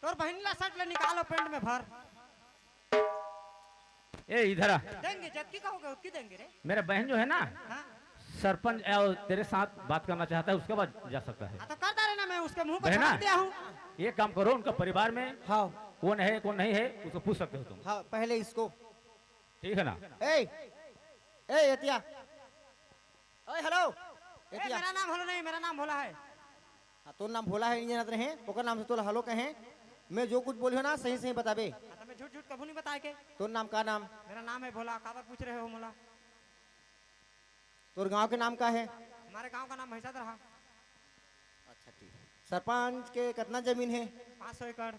तोर बहनीला शर्ट ले निकालो पेंट में भर। ए इधर आ। देंगे जबकि कहोगे उतनी देंगे रे। मेरा बहन जो है ना हाँ सरपंच तेरे साथ बात करना चाहता है, उसके बाद जा सकता है। हाँ, तो करता रहे ना, मैं उसके मुंह पर बहना छाप दिया हूँ। ये काम करो, उनका परिवार में हाँ कौन है कौन नहीं है उसको पूछ सकते हो तुम। हाँ पहले इसको। ठीक है ना। ए ए एतिया, ओए हेलो ए, एतिया। मेरा नाम हलो नहीं, मेरा नाम भोला है। हाँ, तोर नाम भोला है, नहीं जानत रहे ओकर नाम से तोला हेलो कहे। मैं जो कुछ बोलियो ना सही सही बताबे। हाँ, तो मैं झूठ झूठ कभी नहीं बताए के। तोर नाम का नाम? मेरा नाम है भोला। काबर पूछ रहे हो मोला? तोर गांव के नाम का है? हमारे गांव का नाम भैंसाद रहा। अच्छा ठीक। सरपंच के कितना जमीन है? 500 एकड़।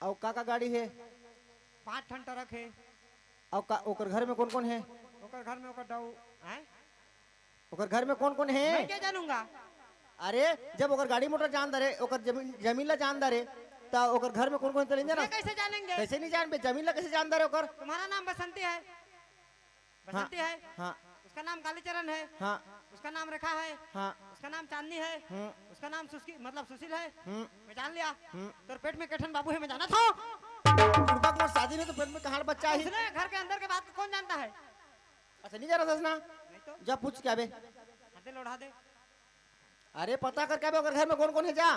और का गाड़ी है? 5 ठन ट्रक है। और ओकर घर में कौन कौन है? ओकर घर में ओकर डाउ हैं? ओकर घर में कौन कौन है? मैं क्या जानूंगा? अरे जब ओकर गाड़ी मोटर जान दरे, ओकर जमीन ला जान दरे, तो ओकर घर में कौन कौन तो लेंगे ना? मैं कैसे जानेंगे? कैसे नहीं जान बे? जमीन ला कैसे जान दरे ओकर? तुम्हारा नाम बसंती है? बसंती है? हाँ उसका नाम कालीचरण है। हाँ उसका नाम रेखा है। हाँ उसका नाम चांदनी है। उसका नाम सुस्की मतलब सुशील है। हम्म। मैं जान लिया। तोर पेट में केठन बाबू है, मैं जाना था। बुढ़बा को शादी में तो पेट में कहाँ बच्चा है? उसने घर के अंदर के बात को कौन जानता है? अच्छा नहीं जाना ससना? नहीं तो जा पूछ क्या बे। हाथे लौटा दे। अरे पता कर क्या बे ओकर घर में कौन कौन है? जा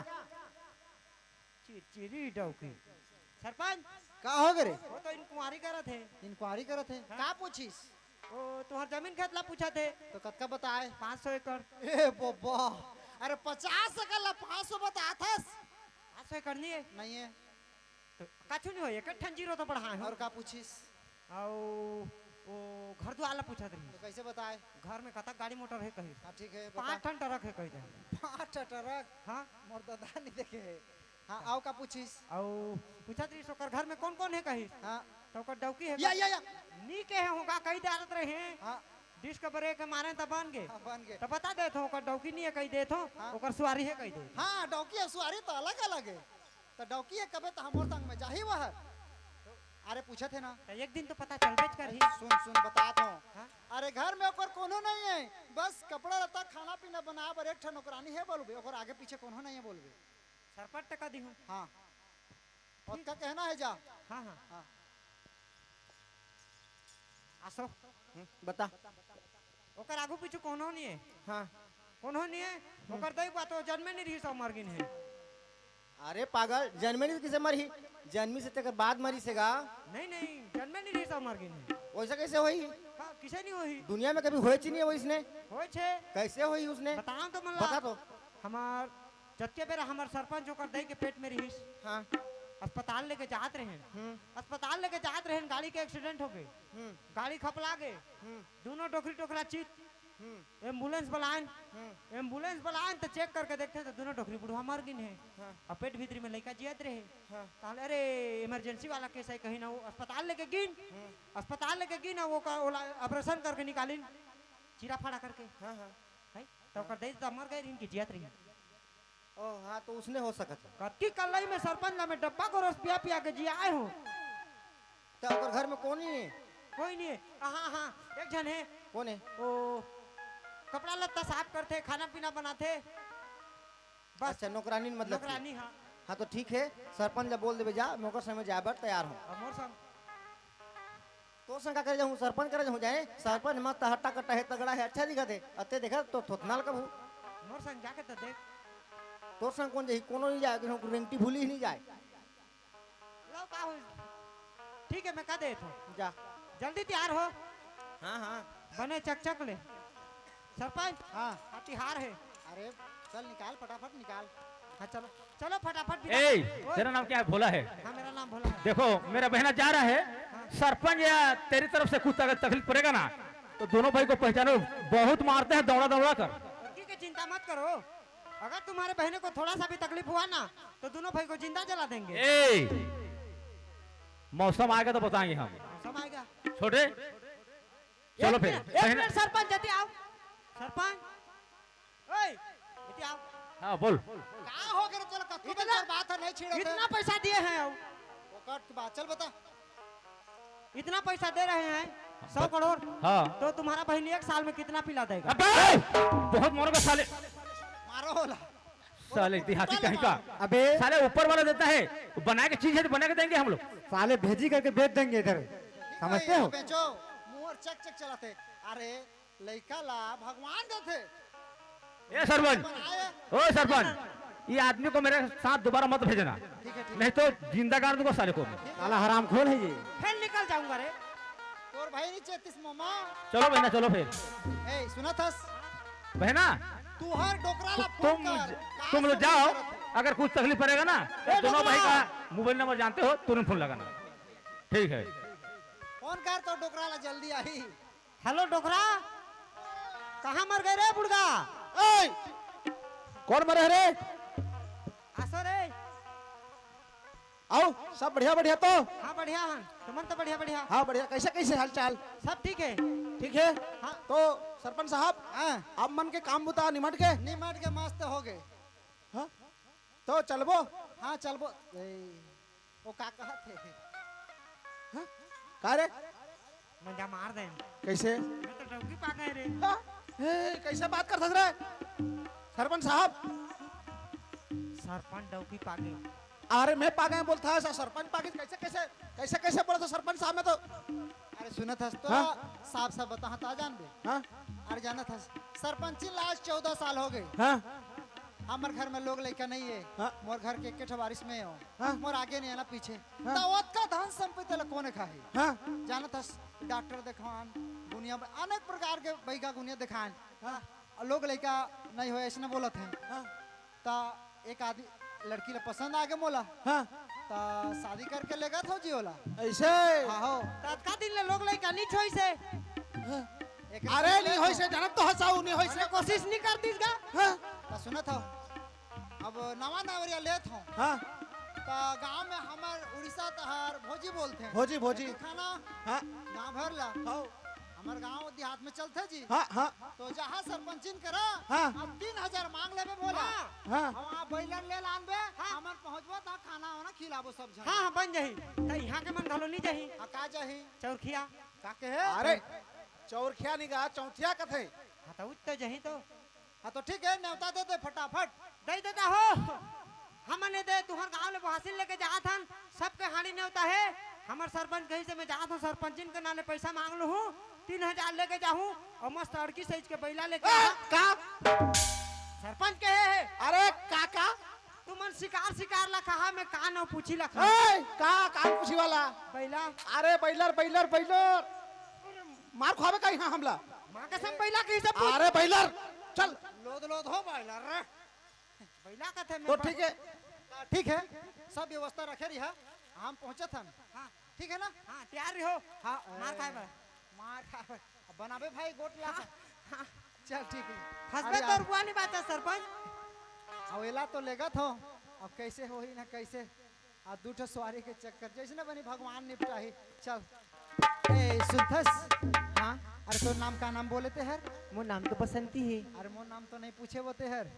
चिरचिरी डौकी। सरपंच का हो गए रे? वो तो इंक्वायरी करत है। इंक्वायरी करत है का पूछिस? वो तुम्हार जमीन खेत ला पूछा थे। तो कतका बताए? 500 एकड़। ए बाबा, अरे 50 का 500 बता थस? 500 एकड़ नहीं है? नहीं है तो कछु नहीं हो, एक ठन जीरो तो बढ़ा है। और का पूछिस? और वो घर द्वार ला पूछा थे। तो कैसे बताए? घर में कतक गाड़ी मोटर है कही? हाँ ठीक है 5 ठन ट्रक है कही दे। 5 ट्रक? हाँ मोर दादा नहीं देखे। हाँ आओ का पूछिस? और पूछा थी ओकर घर में कौन कौन है कही? हाँ तो ओकर डौकी है या नी के है होगा कही दारत रहे हैं। हाँ डिस्क ब्रेक मारे तब बन गए। हाँ, बन गए। तो बता दे तो ओकर डौकी नहीं है कही दे तो हाँ। ओकर सवारी है कही दे। हाँ डौकी है सुआरी तो अलग अलग है। तो डौकी है कबे तो हमोर संग में जाही वह। अरे पूछे थे ना? तो एक दिन तो पता चल बेच कर ही। सुन सुन बताता हूँ। हाँ? अरे घर में ओकर कोनो नहीं है, बस कपड़ा लता खाना पीना बना बर एक ठन नौकरानी है बोलबे, ओकर आगे पीछे कोनो नहीं है बोलबे। सरपट टका दी हूँ। हाँ और क्या कहना है? जा हाँ हाँ हाँ आसो। बता। ओकर आगू पीछू कोनो नहीं है। हाँ कोनो नहीं है। ओकर दई बात तो जन्मे नहीं रही सो मर गिन है। अरे पागल, जन्मे नहीं किसे मरी? जन्मी से तक बाद मरी सेगा। नहीं नहीं जन्मे नहीं रही सो मर गिन है। वैसा कैसे होई? हाँ किसे नहीं होई? दुनिया में कभी होए नहीं है वो इसने? होय छे। कैसे होई उसने? बताओ तो मला। बता तो। हमार जत्ते बेरा हमार सरपंच ओकर दई के पेट में रहीस। हाँ अस्पताल लेके जात रहे। अस्पताल लेके जात रहे, गाड़ी के एक्सीडेंट हो गए। गाड़ी खपला गए। दोनों टोकरी टोकरा चीत। एम्बुलेंस बुलाएं। एम्बुलेंस बुलाएं तो चेक करके देखते तो दोनों टोकरी बुढ़वा मर गिन है। और पेट भीतरी में लड़का जियत रहे। कहले अरे इमरजेंसी वाला केस है कहीं ना, वो अस्पताल लेके गिन। अस्पताल लेके गिन वो ऑपरेशन करके निकालिन चीरा फाड़ा करके। है तो ओकर दई तो मर गए, इनकी जियत रही। ओ हाँ तो उसने हो सकत है। कत्ती कल्लई में सरपंच ला में डब्बा को रस पिया पिया के जी आए हो। तो ओकर घर में कौन है? कोई नहीं है। हाँ हाँ एक जन है। कौन है? वो कपड़ा लत्ता साफ करते, खाना पीना बनाते बस। अच्छा नौकरानी मतलब? नौकरानी हाँ। हाँ तो ठीक है, सरपंच जब बोल देवे जा, मैं ओकर समय जाए बर तैयार हूँ। और मोर संग तो संग का करे जाऊँ? सरपंच करे जाऊँ जाए? सरपंच मस्त हट्टा कट्टा है, तगड़ा है, अच्छा दिखा दे। अते देखा तो थोथनाल कब हूँ? मोर संग जाके तो देख। तोर संग कौन जाही? कोनो नहीं जाए, रेंगटी भूली ही नहीं जाए। लो का हो। ठीक है मैं कह दे तो जा। जल्दी तैयार हो। हाँ हाँ बने चक ले। सरपंच हाँ हथियार है। अरे चल निकाल फटाफट निकाल। हाँ चलो चलो फटाफट। ए ओए, तेरा नाम क्या है? भोला है? हाँ मेरा नाम भोला है। देखो मेरा बहना जा रहा है, सरपंच या तेरी तरफ से कुछ अगर तकलीफ पड़ेगा ना तो दोनों भाई को पहचानो, बहुत मारते हैं दौड़ा दौड़ा कर। लड़की की चिंता मत करो, अगर तुम्हारे बहने को थोड़ा सा भी तकलीफ हुआ ना तो दोनों भाई को जिंदा जला देंगे। ए मौसम आएगा तो बताएंगे हम। सब आएगा। छोटे चलो फिर। एक मिनट सरपंच जल्दी आओ। सरपंच ओए जल्दी आओ। हाँ बोल। का हो गया? चल कत्तू इतना- बात है नहीं छेड़ो। इतना पैसा दिए हैं अब। ओकर बात चल बता। इतना पैसा दे रहे हैं 100 करोड़। हाँ तो तुम्हारा बहन 1 साल में कितना पिला देगा? अबे बहुत मारोगे साले। मारो होला। साले इतिहासी कहीं का अबे साले ऊपर वाला देता है, वो बना के चीज है तो बना के देंगे हम लोग। साले भेजी करके बेच देंगे इधर, समझते हो? बेचो मुंह और चक चक चलाते। अरे लड़का ला भगवान देते ए सरपंच, बनाए। ओ सरपंच, ये आदमी को मेरे साथ दोबारा मत भेजना, ठीक है ठीक नहीं तो जिंदा गाड़ दूंगा साले को। साला हरामखोर है ये। फिर निकल जाऊंगा रे। तोर भाई नहीं चेतिस मामा। चलो बहना चलो फिर। ए सुना थस बहना तू हर डोकरा ला तुम फोन कर। तुम लोग जाओ, अगर कुछ तकलीफ पड़ेगा ना तो दोनों भाई का मोबाइल नंबर जानते हो, तुरंत फोन लगाना। ठीक है, फोन कर तो डोकरा ला जल्दी आई। हेलो डोकरा, कहाँ मर गए रे बुड़गा? कौन मरे रे? आसो रे। आओ सब बढ़िया बढ़िया तो। हाँ बढ़िया हन, तुमन तो बढ़िया बढ़िया। हाँ बढ़िया, कैसे कैसे हाल चाल? सब ठीक है। ठीक है। हाँ। तो सरपंच साहब, हाँ आप मन के काम बुता निमट के। निमट के मस्त हो गए। हाँ? तो चलबो। हाँ चलबो। वो का कहत थे? हाँ? का रे? मंजा मार दे। कैसे? मैं तो डौकी पा गए रे। हाँ? ए, कैसे बात कर रहे? सरपंच साहब, सरपंच डौकी पा गए। अरे मैं पा गए बोलता है सरपंच पा गए, कैसे कैसे कैसे कैसे बोला था सरपंच साहब में तो। अरे सुनत हस तो हाँ? साफ साफ बता ता जान बे। हाँ? अरे जानत हस सरपंची लास्ट 14 साल हो गए। हाँ? हमार घर में लोग लड़का नहीं है। हाँ? मोर घर के एक वारिस में हो। हाँ? मोर आगे नहीं है ना पीछे। हाँ? दावत का धन संपत्ति ला कौन खाए? हाँ? जानत हस डॉक्टर दिखान, दुनिया में अनेक प्रकार के बैगा गुनिया दिखान। हाँ? लोग लड़का नहीं हो ऐसे बोलत हैं। हाँ? ता एक आदमी लड़की ला पसंद आ गए मोला, हाँ? ता शादी करके लेगा था जी होला। ऐसे? हाँ हो। तत्का दिन ले लोग लइका नहीं छोई से। एक अरे नहीं होई से, जानत तो हसाऊ नहीं होई से। मैंने कोशिश नहीं करतीस का। हाँ? ता सुनत हो अब नवा नवरिया लेत हो हाँ? ता गांव में हमार उड़ीसा तहार भोजी बोलते हैं। भोजी भोजी। खाना हाँ? गांव भर ला हाँ? हमार गांव देहात में चलते जी। हाँ? हाँ? तो जहाँ सरपंचिन करा हाँ? अब 3000 मांग लेबे बोला। हाँ? हम आप बैलन ले लानबे हमार पहुंचबो ता खाना वाना खिलाबो सब जन। हाँ हाँ बन जाही। त यहाँ के मन घलो नहीं जाही। हाँ का जाही चौरखिया। का कहे? अरे चौरखिया निगाह चौथिया कथे। हाँ तो उत तो जाही तो। हाँ तो ठीक है न्योता दे दे फटाफट। दे देता हो। हमने दे तुहर गांव ले बहासिल लेके जात हन, सबके हाड़ी ने होता है। हमार सरपंच कहीं से मैं जात हूँ, सरपंचिन के नाले पैसा मांग लू हूँ, 3000 लेके जाऊँ और मस्त अड़की साइज के बैला लेके आ। का? सरपंच कहे है अरे काका, तुमन शिकार शिकार ला कहा मैं कान और पूछी ला खा ए का कान पूछी वाला? बैला अरे बैलर बैलर बैलर, मार खावे का यहाँ हमला। माँ कसम बैला कहीं से पूछ। अरे बैलर चल। लोद लोद हो बैलर रे। बैला का थे तो ठीक है। ठीक है सब व्यवस्था रखे रही है, हम पहुंचे थन। हाँ ठीक है ना? हाँ तैयार रहो। हाँ मार खाए बा। मार खाए बनाबे भाई गोट ला। चल ठीक है। हंसबे तो रुआ नहीं बात है सरपंच। अवेला तो लेगा थो अब कैसे हो ही ना कैसे आ दूठो सवारी के चक्कर जैसे ना बनी भगवान निपटाही। चल ए सुधस। हाँ अरे तो नाम का नाम बोले थे हर? वो नाम तो बसंती है। अरे मोर नाम तो नहीं पूछे होते हर।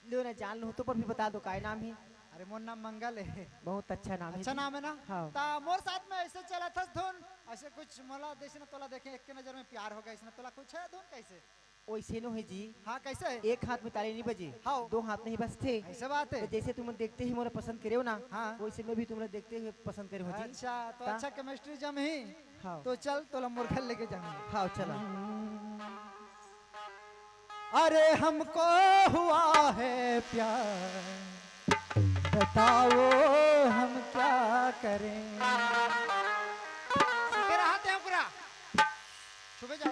लो ना जान लो तो पर भी बता दो काय नाम है। अरे मोर नाम मंगल है। बहुत अच्छा नाम है। अच्छा नाम है ना? हाँ। ता मोर साथ में ऐसे चला था धुन ऐसे कुछ मोला देश ना तोला देखे एक के नजर में प्यार हो गया इसने तोला कुछ है धुन कैसे? वैसे नो है जी। हाँ कैसे है? एक हाथ में ताली नहीं बजे, हाँ। दो हाथ नहीं बजते। ऐसे बात है। तो जैसे तुम देखते ही मोरा पसंद करे हो ना, हाँ। वैसे मैं भी तुम्हारा देखते हुए पसंद करे हो जी। अच्छा तो ता? अच्छा केमिस्ट्री जम ही। हाँ तो चल तोला मोर घर लेके जाऊंगा। हाँ चला। अरे हमको हुआ है प्यार बताओ हम क्या करें। सीखे रहते हैं पूरा सुबह जा।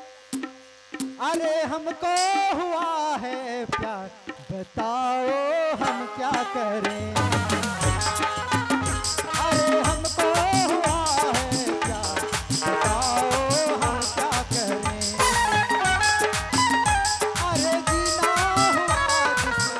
अरे हमको हुआ है प्यार बताओ हम क्या करें। अरे हमको हुआ है प्यार बताओ हम क्या करें। अरे जीना हुआ जिसे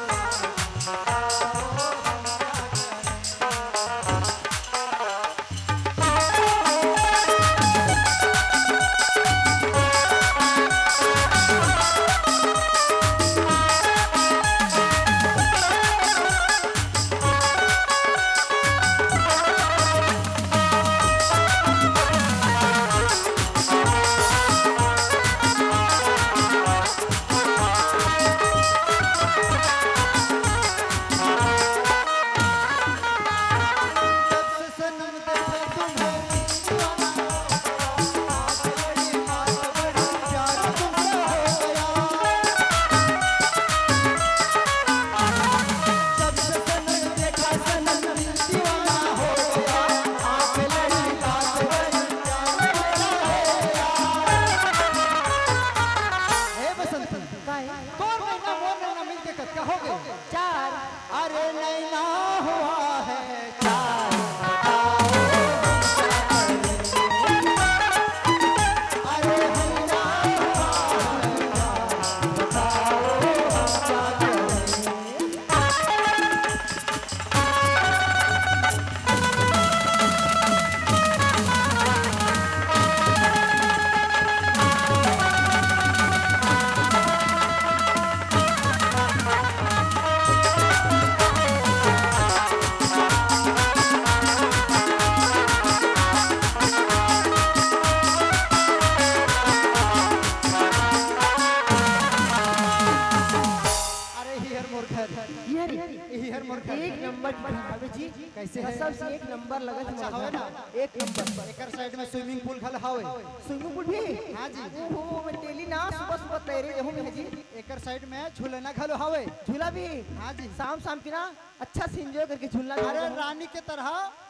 नंबर हवे जी। कैसे है? सबसे एक नंबर लगत अच्छा है हवे ना? एक नंबर। एकर साइड में स्विमिंग पूल खल हवे। स्विमिंग पूल भी हाँ जी। ओहो मैं डेली ना सुबह सुबह तैरे रहूं मैं जी। एकर साइड में झूलना घलो हवे। झूला भी हाँ जी। शाम शाम की ना अच्छा से एंजॉय करके झूलना अरे जाऊंगा। रानी के तरह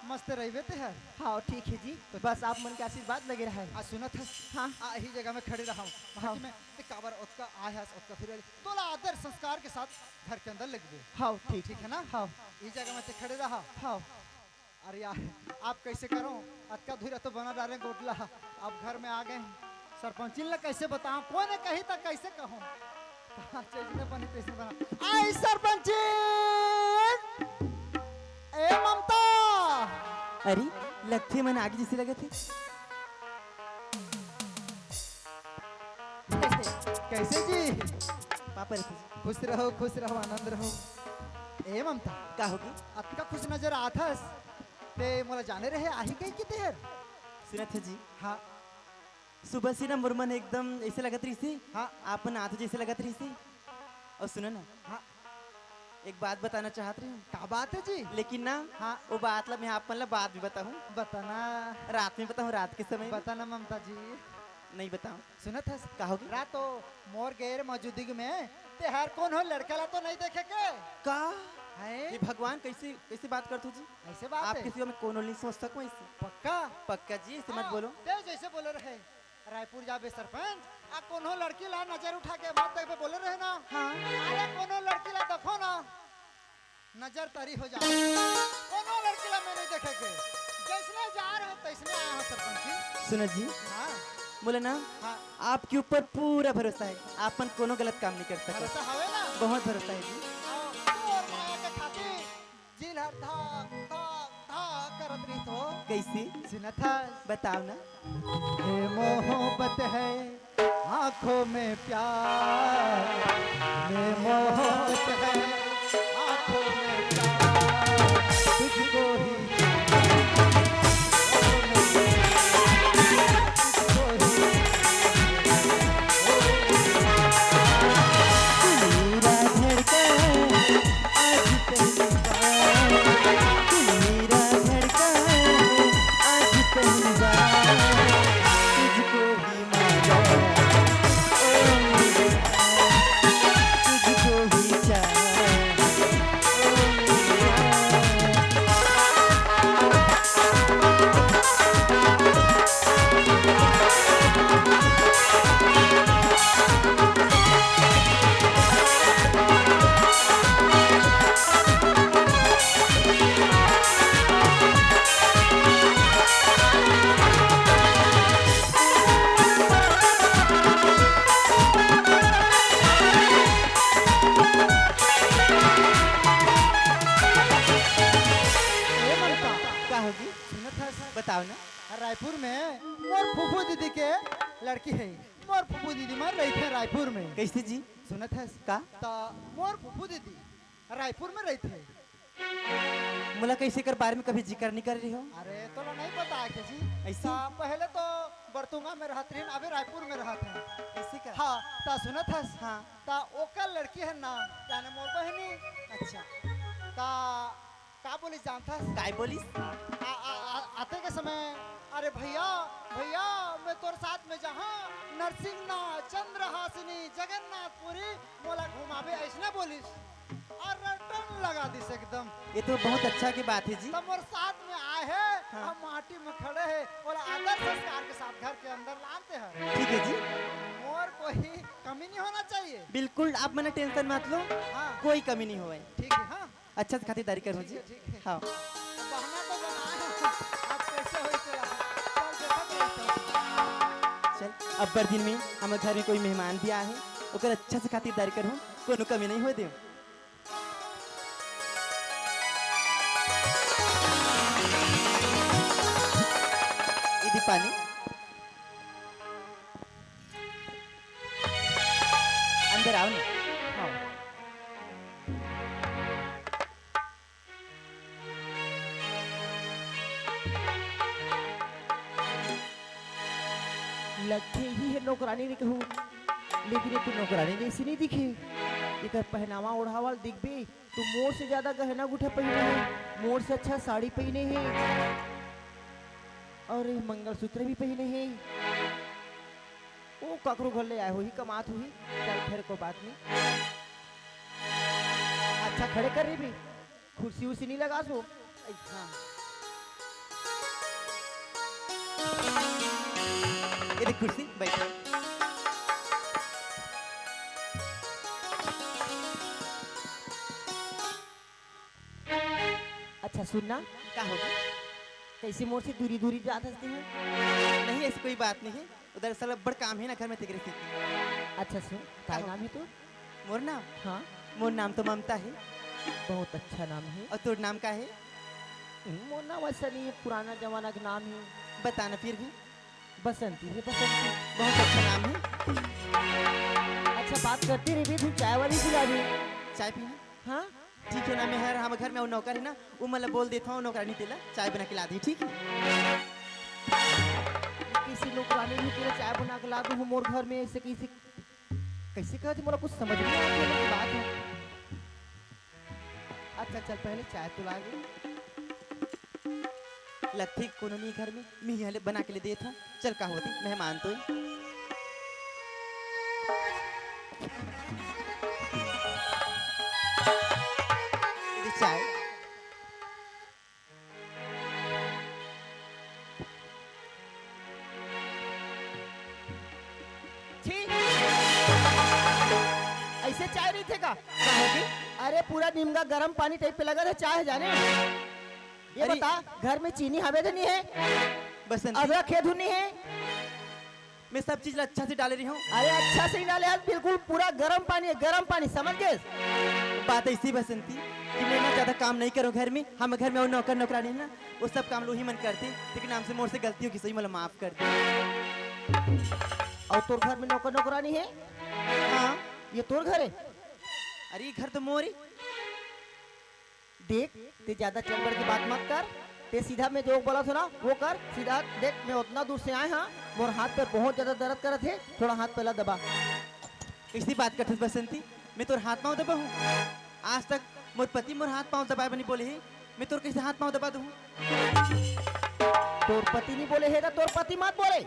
मस्त रहिबे ते है। हाँ ठीक है जी, तो बस आप मन के आशीर्वाद लगे रहा है। आ सुनत है? हाँ आ ही जगह में खड़े रहा हूँ। हाँ। में ते काबर उसका आया उसका फिर तोला आदर संस्कार के साथ घर के अंदर लगबे। हाँ ठीक ठीक है ना? हाँ इस जगह में ते खड़े रहा। हाँ अरे यार आप कैसे करो? अक्का धुरा तो बना डाले गोटला। आप घर में आ गए हैं। सरपंच ने कैसे बताऊं? कौन है कही तक कैसे कहूं? चीज़ें बनी कैसे बना? आई सरपंच! ए ममता! अरे लगते मन आगे जैसे लगे थे। कैसे जी? पापा खुश रहो आनंद रहो। ए ममता का होगी? अतका खुश नजर आथस ते मोला जाने रहे आही गई कि तेर? सुनत है जी, हाँ सुबह से ना मुरमन एकदम ऐसे लगत रही से। हाँ आप आते जैसे लगत रही से। और सुनो ना, हाँ एक बात बताना चाहत रही हूँ, का बात है जी? लेकिन ना हाँ वो बात ला मैं आप मतलब बाद में बताऊँ। बताना रात में बताऊँ, रात के समय में। बताना ममता जी। नहीं बताऊँ। सुनत है? का होगी? रातो मोर गैर मौजूदगी में तेहार कौन हो लड़का ला तो नहीं देखे के? का है ये भगवान कैसे कैसे बात करते हो जी? ऐसे बात आप है? किसी को मैं कोनो नहीं सोच सकूँ ऐसे। पक्का? पक्का जी, ऐसे मत हाँ, बोलो। ते जैसे बोले रहे रायपुर जाबे सरपंच आ कोनो लड़की ला नजर उठा के मत देख पे बोले रहे ना। हाँ अरे कोनो लड़की ला देखो ना नजर तरी हो जाए। कोनो लड़की ला मैं नहीं देखे के। जैसने जा रहे हो तैसने आया हूँ सरपंच जी। सुनो जी, हाँ बोले ना हाँ आपके ऊपर पूरा भरोसा है, आपन कोनो गलत काम नहीं कर सकते। भरोसा हवे ना? बहुत भरोसा है जी। आओ, तोर माया के खातिर जिल हर धा धा धा करत रही तो कैसे सुनत है? बताओ ना। ये मोहब्बत है आंखों में प्यार, ये मोहब्बत है आंखों में प्यार, तुझको ही तुझको ही मेरा धड़कन आज पहली बार, मेरा धड़कन आज पहली बार तुझको ही मांगा, ओ मेरे यार, तुझको ही चाहा, ओ मेरे यार। ए ममता क्या होगी? सुनत है? बताओ ना। रायपुर में मोर फूफू दीदी के लड़की है। मोर फूफू दीदी मर रही थे रायपुर में। कैसे जी? सुनत है? का ता मोर फूफू दीदी रायपुर में रही थे। मुला कैसे कर बारे में कभी जिक्र नहीं कर रही हो? अरे तो नहीं पता है जी। ऐसे? ता पहले तो बरतुंगा में रहत रही, अभी रायपुर में रहत है। ऐसे का? हाँ ता सुनत है? हाँ। ता ओकर लड़की है ना जाने मोर बहनी। अच्छा, ता का बोली जानता है? काय बोलिस? आते के समय अरे भैया भैया मैं तोर साथ में जहाँ नरसिंहनाथ चंद्रहासिनी जगन्नाथपुरी मोला घुमावे ऐसने बोलिस और रटन लगा दिस एकदम। ये तो बहुत अच्छा की बात है जी। तब मोर साथ में आए हैं हाँ। हम माटी में खड़े हैं और आदर संस्कार के साथ घर के अंदर लाते हैं। ठीक है जी, मोर कोई कमी नहीं होना चाहिए। बिल्कुल आप मैंने टेंशन मत लो, हाँ कोई कमी नहीं होए। ठीक है। हाँ अच्छा से खातिरदारी करो जी। ठीक है। हाँ बहाना तो बनाए अब कैसे होई चला चल देखत रही चल, अब बर दिन में हमारे घर में कोई मेहमान भी आए हैं, ओकर अच्छा से खातिरदारी करो, कोनो कमी नहीं होए दे। इदी पानी अंदर आओ ना। हाँ। लगते ही है नौकरानी ने कहूँ, लेकिन ये तो नौकरानी जैसी नहीं दिखी। इकर पहनावा ओढ़ावल दिख भी तो मोर से ज्यादा गहना गुठा पहने है, मोर से अच्छा साड़ी पहने है और मंगलसूत्र भी पहने है। ओ ककरो घर ले आए हो ही कमात हुई, चल फिर को बात नहीं। अच्छा खड़े कर रही भी, कुर्सी उसी नहीं लगा सो। हाँ। ये देख कुर्सी बैठो। अच्छा सुनना, क्या होगा? कैसे मोर से दूरी दूरी जात हंसते हैं। नहीं ऐसी कोई बात नहीं है, उधर साला बड़ काम है ना घर में तिगरे से। अच्छा सुन, क्या नाम है तू? मोर नाम? हाँ मोर नाम तो ममता है। बहुत अच्छा नाम है। और तोर नाम का है? मोर नाम वैसा नहीं है, पुराना जमाना का नाम है। बताना फिर भी। बसंती है, बसंती। बहुत अच्छा नाम है। अच्छा बात करते रहे तू, चाय वाली पिला दे। चाय पीना? हाँ ठीक है ना, मैं हर हम घर में वो नौकर है ना, वो मतलब बोल देता हूँ नौकरानी तेला चाय बना के ला दी, ठीक है? किसी नौकरानी भी तेरा चाय बना के ला दूँ मोर घर में, ऐसे कैसे कैसे कहते, मोला कुछ समझ नहीं आती है बात है। अच्छा चल पहले चाय तो ला दे। लत्थी कोनो नहीं घर में, मैं यहाँ बना के ले दे था। चल का होती मेहमान तो ही। ये चाय। छी ऐसे चाय नहीं थे का? क्या हो गई? अरे पूरा नीमका गर्म पानी टाइप पे लगा था चाय जाने। ये अरे- बता घर में चीनी हवे तो नहीं है, बसंती, अदरक है धुनी है? मैं सब चीज अच्छा से डाल रही हूँ। अरे अच्छा से ही डाले यार, बिल्कुल पूरा गर्म पानी है, गर्म पानी, समझ गए? बात ऐसी बसंती कि मैं ना ज्यादा काम नहीं करूँ घर में, हम घर में वो नौकर नौकरानी है ना, वो सब काम लोग ही मन करते, लेकिन हमसे मोर से गलती होगी, सही मतलब माफ कर दे। और तोर घर में नौकर नौकरानी है? हाँ। ये तोर घर है? अरे घर तो मोरी। देख ते ज्यादा चढ़ की बात मत कर, ते सीधा मैं जो बोला था ना वो कर सीधा। देख मैं उतना दूर से आए हाँ, मोर हाथ पे बहुत ज्यादा दर्द कर थे, थोड़ा हाथ पहला दबा। इसी बात करते बसंती, मैं तोर हाथ पाँव दबा हूँ? आज तक मोर पति मोर हाथ पाँव दबाए बनी बोले ही, मैं तोर कैसे हाथ पाँव दबा दूँ? तोर पति नहीं बोले है ना, तोर पति मत बोले।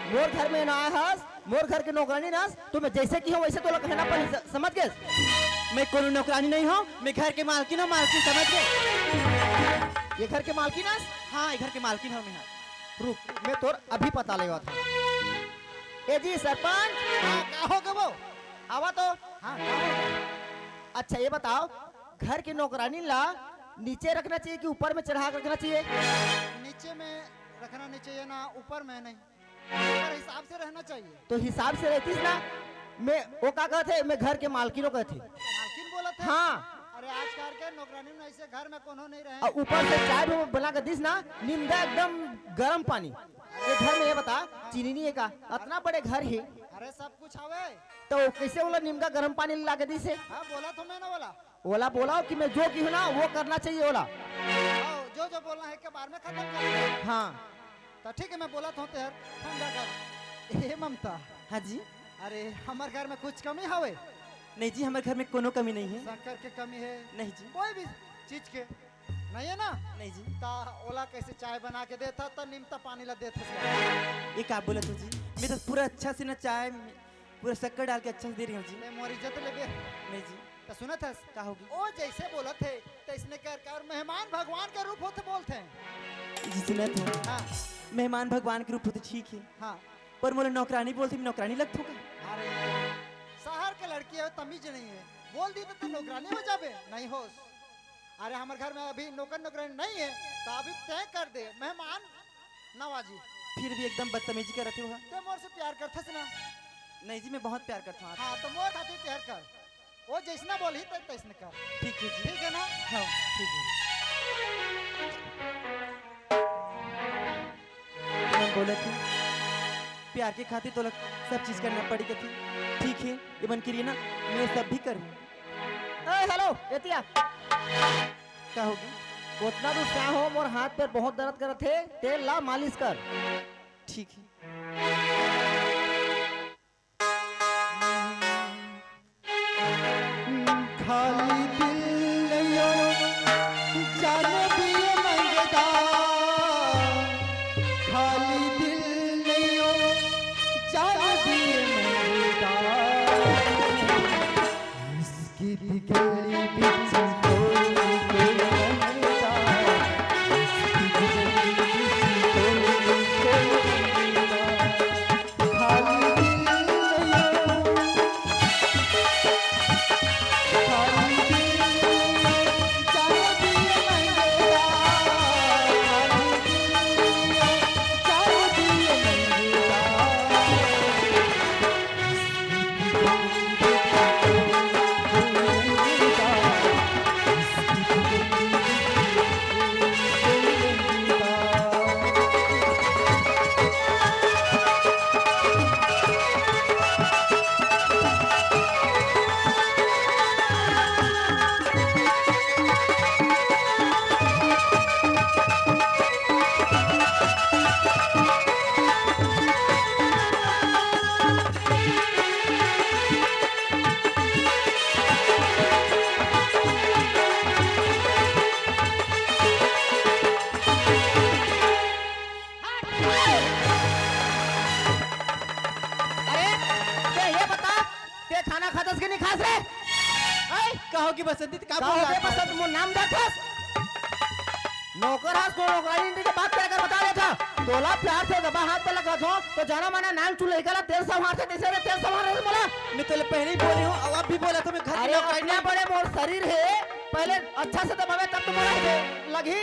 मोर घर में ना हस, मोर घर के नौकरानी नास, तो मैं जैसे की हूँ वैसे तो कहना पड़ी, समझ गए? मैं कोनो नौकरानी नहीं हूँ, मैं घर के मालकिन हूँ, मालकिन समझ गए? ये घर के मालकिन नास? हाँ, ये घर के मालकिन हूँ मैं। रुक मैं तोर अभी पता लेगा था। ए जी सरपंच। हाँ का होगा वो? आवा तो। हाँ का होगा? अच्छा ये बताओ, घर के नौकरानी ला नीचे रखना चाहिए कि ऊपर में चढ़ा कर रखना चाहिए? नीचे में रखना नहीं चाहिए ना, ऊपर में नहीं, ऊपर हिसाब से रहना चाहिए। तो हिसाब से रहतीस ना। मैं वो का कहते, मैं घर के मालकिनों कहती। मालकिन बोला था? हाँ। अरे आजकल के नौकरानी में ऐसे घर में कोनो नहीं रहे। और ऊपर से चाय भी बना कर दिस ना, नींदा एकदम गर्म पानी। ये घर में ये बता चीनी नहीं है का? इतना बड़े घर है अरे सब कुछ हवे। तो कैसे बोला नीमका गर्म पानी ला के दिसे? हाँ बोला तो मैंने बोला। ओला बोला कि मैं जो की हूँ ना वो करना चाहिए ओला। आओ, जो जो बोलना है के बार में खत्म कर। हाँ तो ठीक है मैं बोला था तेहर ठंडा कर। हे ममता, हाँ जी। अरे हमारे घर में कुछ कमी हवे? नहीं जी, हमारे घर में कोनो कमी नहीं है। शक्कर के कमी है? नहीं जी। कोई भी चीज के नहीं है ना? नहीं जी। ता ओला कैसे चाय बना के देता तो नीमता पानी ला देता। ये क्या बोला तू जी? मैं तो पूरा अच्छा से ना चाय पूरा शक्कर डाल के अच्छा से दे रही हूँ जी। ले मोर इज्जत ले बे। नहीं जी। तो सुनत है क्या होगी? ओ जैसे बोला थे तैसने कर मेहमान भगवान के रूप होते बोलते हैं। जी सुना था। हाँ मेहमान भगवान के रूप होते, ठीक है, हाँ। पर मोला नौकरानी बोलती, मैं नौकरानी लगता हूँ का? अरे शहर के लड़की है, तमीज नहीं है, बोल दी तो नौकरानी हो जाबे नहीं होश। अरे हमारे घर में अभी नौकर नौकरानी नहीं है तो अभी तय कर दे मेहमान नवाजी। फिर भी एकदम बदतमीजी कर रहे हो। ते मोर से प्यार करथस ना? नहीं जी, मैं बहुत प्यार करता हूँ। हाँ तो मोर खातिर प्यार कर, वो जैसना बोली तैसने कर। ठीक है जी। ठीक है ना? हाँ ठीक है। मैं बोला थी प्यार के खातिर तो सब चीज करना पड़ेगा थी, ठीक है, ये बन के लिए ना मैं सब भी करूँ। हेलो एतिया, क्या होगी? उतना दूर से हो, मोर हाथ पे बहुत दर्द कर थे, तेल ला मालिश कर। ठीक है। दिए मंगदा खाली दिल नहीं हो जान दिए मंगदा इसकी दिगली बिच कोई मंगदा इसकी दिगली बिच कोई मंगदा खाली दिल नहीं हो खाली दिल जान दिए मंगदा खाली दिल जान दिए अरे ते ये बता ते खाना खातस के नहीं खास रे कहो कि बसंती का का हो पसंद मो नाम देखस नौकर हाथ को नौकरानी के बात क्या कर बता रहा था तोला प्यार से दबा हाथ पे लगा दो तो जाना माना नाम चुले करा तेल संभार से तेरे तेल संभार से बोला मैं तो पहले ही बोली हूँ और अब भी बोला था मैं घर अरे में इतना बड़े मोर शरीर है पहले अच्छा से दबावे तब तो बोला लगी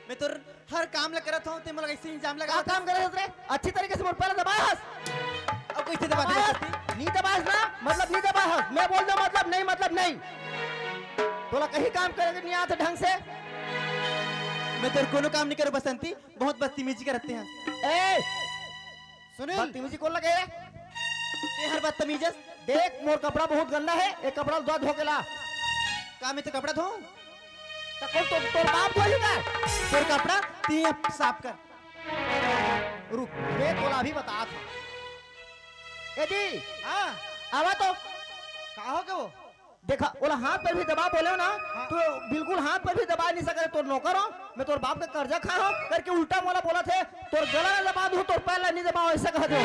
मैं तो हर काम लग रहा था ते मला ऐसे इंजाम लगा का काम करे रे अच्छी तरीके से मोर पहले दबाहस अब कैसे दबा दे बसंती नहीं दबास ना मतलब नहीं दबाहस मैं बोल दो मतलब नहीं तोला कहीं काम करे नहीं आता ढंग से मैं तो कोनो काम नहीं करूँ बसंती बहुत बदतमीजी करते हैं ए सुनील बदतमीजी को लगे ते हर बदतमीजस देख मोर कपड़ा बहुत गंदा है एक कपड़ा दो धो के ला का मैं तो कपड़ा धो तो कौन तो तोर बाप धोएगा तोर कपड़ा ती साफ कर रुक मैं तोला भी बता था ए जी हाँ आवा तो का हो गए वो देखा बोला हाथ पर भी दबा बोले ना तो बिल्कुल हाथ पर भी दबा नहीं सके तोर नौकर हो मैं तोर बाप का कर्जा खा हो करके उल्टा मोला बोला थे तोर गला ना दबा दूं तोर पैर नहीं दबाओ ऐसा कहा दो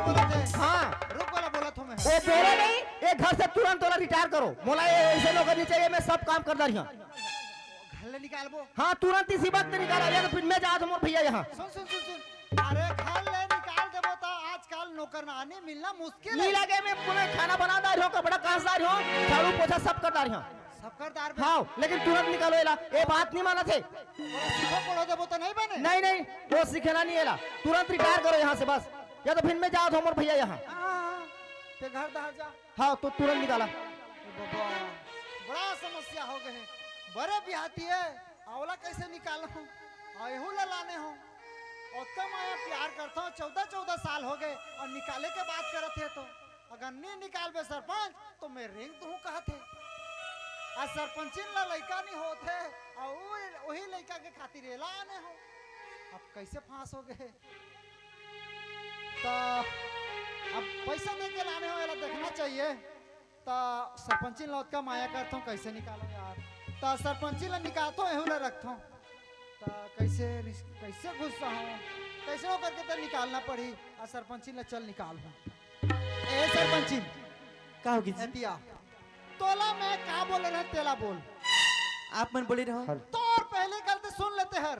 बोला थे हाँ रुक वाला बोला था मैं वो बोले नहीं एक घर से तुरंत तोला रिटायर करो मोला ये ऐसे नौकर नहीं चाहिए मैं सब काम कर रही हूँ घर ले निकाल वो हाँ तुरंत इसी बात पे निकाला या तो फिर मैं जा दूँ भैया यहाँ सुन सुन सुन सुन अरे घर ले निकाल दे बोता आजकल नौकरानी मिलना मुश्किल नहीं है लगे मैं खाना बना रही हूँ कपड़ा कास रही हूँ झाड़ू पोछा सब कर रही हूँ सबकरदार पे हाँ लेकिन तुरंत निकालो एला ये बात नहीं माना थे सीखो पढ़ो दे बोता नहीं बने नहीं वो सीखना नहीं एला तुरंत रिटायर करो यहाँ से बस या तो फिर मैं जा दूँ भैया यहाँ हाँ, ते घर दहा जा हाँ तो तुरंत निकाला ए बाबा बड़ा समस्या हो गए बड़े बिहाती है आवला कैसे निकालो हूँ आयहू ला लाने हूँ उत्तम आया प्यार करता हूँ 14 साल हो गए और निकाले के बात करते है तो अगर नहीं निकाल बे सरपंच तो मैं रिंग दूँ कहा थे आज सरपंचिन ला लड़का नहीं होते और वही लड़का के खातिर एला आने हो अब कैसे फांस हो गए तो अब पैसा दे के लाने हो एला देखना चाहिए तो सरपंचिन ला उसका माया करता हूँ कैसे निकालो यार तो सरपंचिन ला निकालता हूँ एहू ला रखता हूँ तो कैसे गुस्सा हूँ कैसे हो करके तो निकालना पड़ी और सरपंचिन ला चल निकाल हूँ ए सरपंचिन का होगी जी? दिया तोला मैं का बोले रहे तेला बोल आप मन बोले रहो तो और पहले गलती सुन लेते हर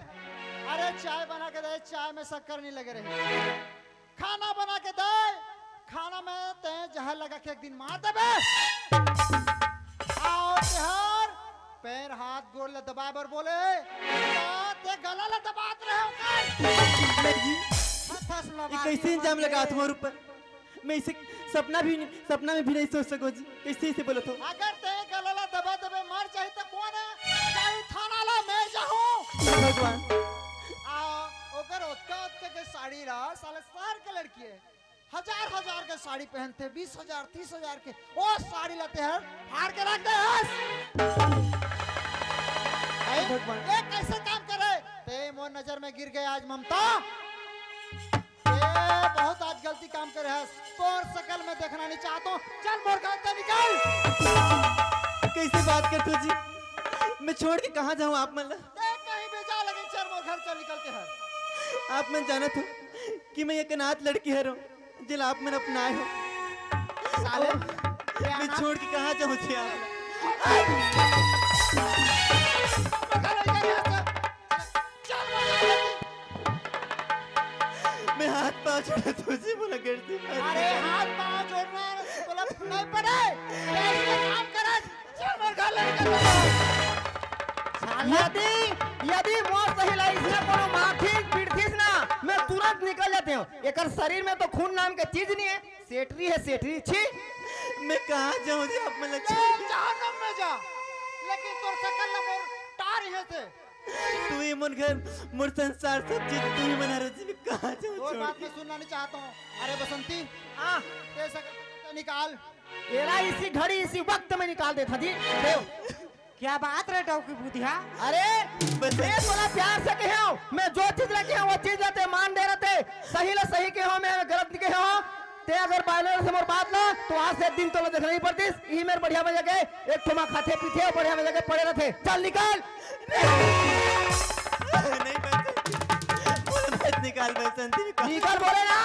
अरे चाय बना के दे चाय में शक्कर नहीं लगे रहे खाना बना के दे खाना में ते जहर लगा के एक दिन मार दे बे आओ तेहर पैर हाथ गोड़ ले दबा बर बोले ते गला ले दबात रहे हो का नहीं जी ये कैसे इंजाम लगा तुम्हारे ऊपर मैं इसे सपना में भी नहीं सोच सको जी कैसे इसे बोला तो अगर ते गला ले दबा दबे मर जाए तो कौन है चाहे थाना ला मैं जाऊं भगवान आओ ओकर ओतका के साड़ी ला साले सार के लड़की है हजार के साड़ी पहनते 20,000 30,000 के ओ साड़ी लाते हैं फाड़ के रख दे भगवान। ये कैसे काम करे ते मोर नजर में गिर गए आज ममता ये बहुत आज गलती काम करे है तोर शकल में देखना नहीं चाहता हूं। चल मोर घर से निकल कैसे बात करते हो जी मैं छोड़ के कहाँ जाऊँ आप मतलब ते कहीं आप मैं जानत हूँ कि मैं एक अनाथ लड़की हरो जिल आप मैंने अपनाए हो। साले मैं छोड़ के कहाँ जाऊँ थी आप? मैं हाथ पाँव छोड़ा तुझे बोला करती। अरे हाथ पाँव जोड़ना बोला नहीं पड़े ऐसे काम करे चल मर खा यदि यदि मोर सही लाई से कोनो माथी पीड़थिस ना मैं तुरंत निकल जाते हूँ। एकर शरीर में तो खून नाम के चीज नहीं है, सेठरी है सेठरी। छी मैं कहाँ जाऊँ जी आप मैं लक्ष्मी? जहन्नम में जा लेकिन तोर सकल ना मोर टार है से तू ही मन घर मोर संसार सब चीज तू ही मना रही मैं कहाँ जाऊँ और छोड़ बात के? मैं सुनना नहीं चाहता हूँ। अरे बसंती हाँ ते सकल निकाल। एरा इसी घड़ी इसी वक्त में निकाल देता जी देव। क्या बात रे डौकी बुधिया? अरे बस थोड़ा प्यार से कहे हो, मैं जो चीज लेके हूँ वो चीज लेते मान दे रहे थे। सही ले सही के हो, मैं गलत के हो ते अगर बायलर से मोर बात ना तो आज से दिन तो मैं देखना ही पड़ती। यही मेरे बढ़िया में जगह एक ठोमा खाते पीते और बढ़िया में जगह पड़े रहते। चल निकाल नहीं बस निकाल बसंती निकाल। निकाल बोले ना।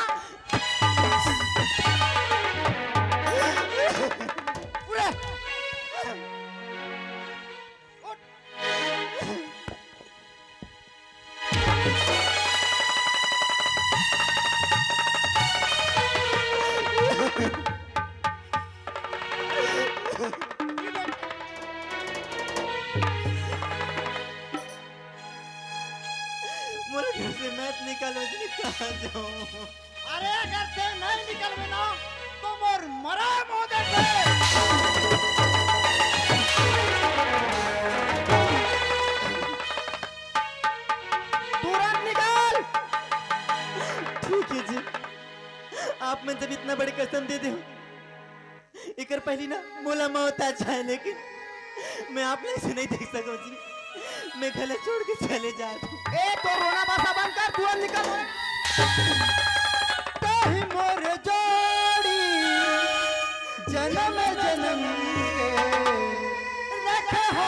उड़े। मोरे घर से मैं निकालो जी कहाँ जाऊँ? अरे अगर ते नहीं निकल में ना तो मोर मरा मोदे से तुरंत निकाल। ठीक है जी आप मैं जब इतना बड़ी कसम दे दे इकर पहली ना मोला मौत आ जाए लेकिन मैं आप लोग से नहीं देख सकूं जी। मैं गले छोड़ के चले जाता हूँ। ए तो रोना बासा बंद कर तुरंत निकल। ताही मोर जोड़ी जन्म जन्म के रख हो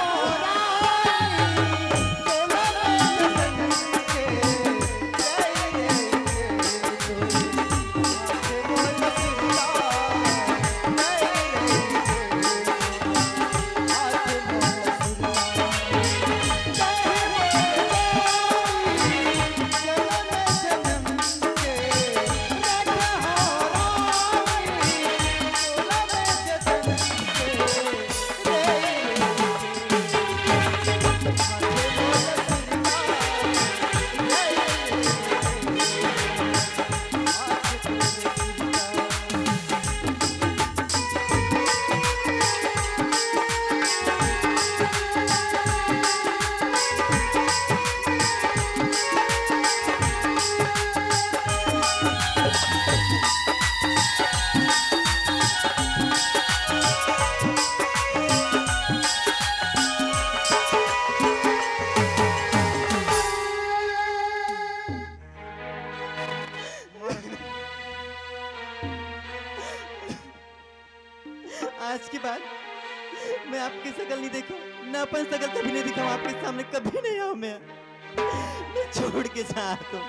आज के बाद मैं आपकी शकल नहीं देखूं ना अपन शकल कभी नहीं दिखाऊं आपके सामने कभी नहीं आऊं मैं छोड़ के जाता हूं।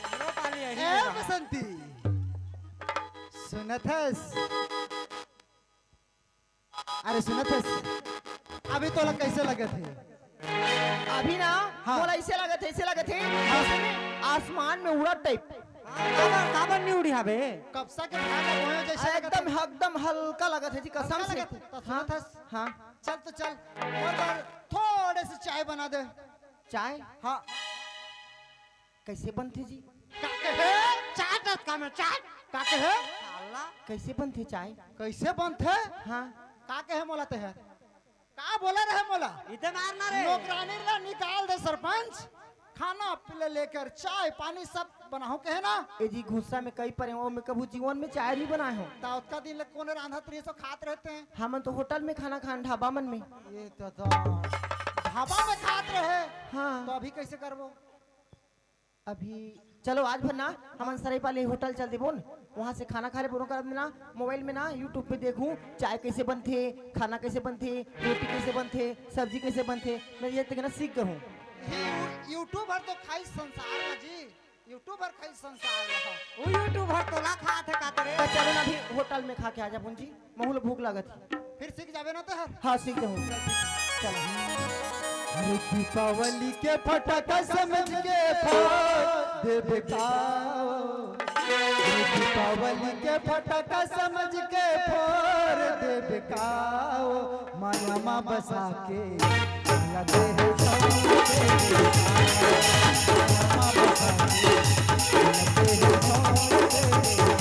हमरो पाली यही ए जगह। बसंती सुनथस अरे सुनथस अभी तो लग कैसे लगे थे? अभी ना हाँ। बोला ऐसे लगे थे आसमान में उड़त टाइप। काबर नहीं उड़ी हबे? कब्जा के भागा हुए जैसे लगे थे। एकदम एकदम हल्का लगा थे जी कसम हल्का से। लगे थे। तो सुनथस हाँ चल तो चल और बार थोड़े से चाय बना दे। चाय हाँ कैसे बनती जी? काके है चाट का मैं चाट काके है अल्लाह कैसे बनती चाय? कैसे बनते हाँ काके है मोला ते है का बोला रहे मोला इते मारना रे। नौकरानी ला निकाल दे सरपंच खाना पीले लेकर चाय पानी सब बनाओ के है ना ए जी गुस्सा में कई परे हो मैं कभी जीवन में चाय नहीं बनाए हो। दावत का दिन कोन रांधा ये सब खाते रहते हैं। हम तो होटल में खाना खान ढाबा मन में। ये तो ढाबा में खाते रहे हाँ तो अभी कैसे करबो? अभी चलो आज भर ना हम सराय पाले होटल चल देबो न वहाँ से खाना खा ले बोलो कर ना मोबाइल में ना यूट्यूब पे देखूं चाय कैसे बनते खाना कैसे बनते रोटी कैसे बनते सब्जी कैसे बनते मैं ये तक ना सीख गहूँ यूट्यूबर तो खाई संसार में जी यूट्यूबर खाई संसार रहा वो यूट्यूबर तो ला खा थे काते रे तो चलो ना अभी होटल में खा के आ जा जी महूल भूख लागत फिर सीख जावे ना तो हर हाँ सीख गहूँ चलो अरे दीपावली के फटाका समझ के फोड़ दे बेकाओ दीपावली के फटाका समझ के फोड़ दे बेकाओ माया माँ बसा के लगे है माया माँ बसा के लगे है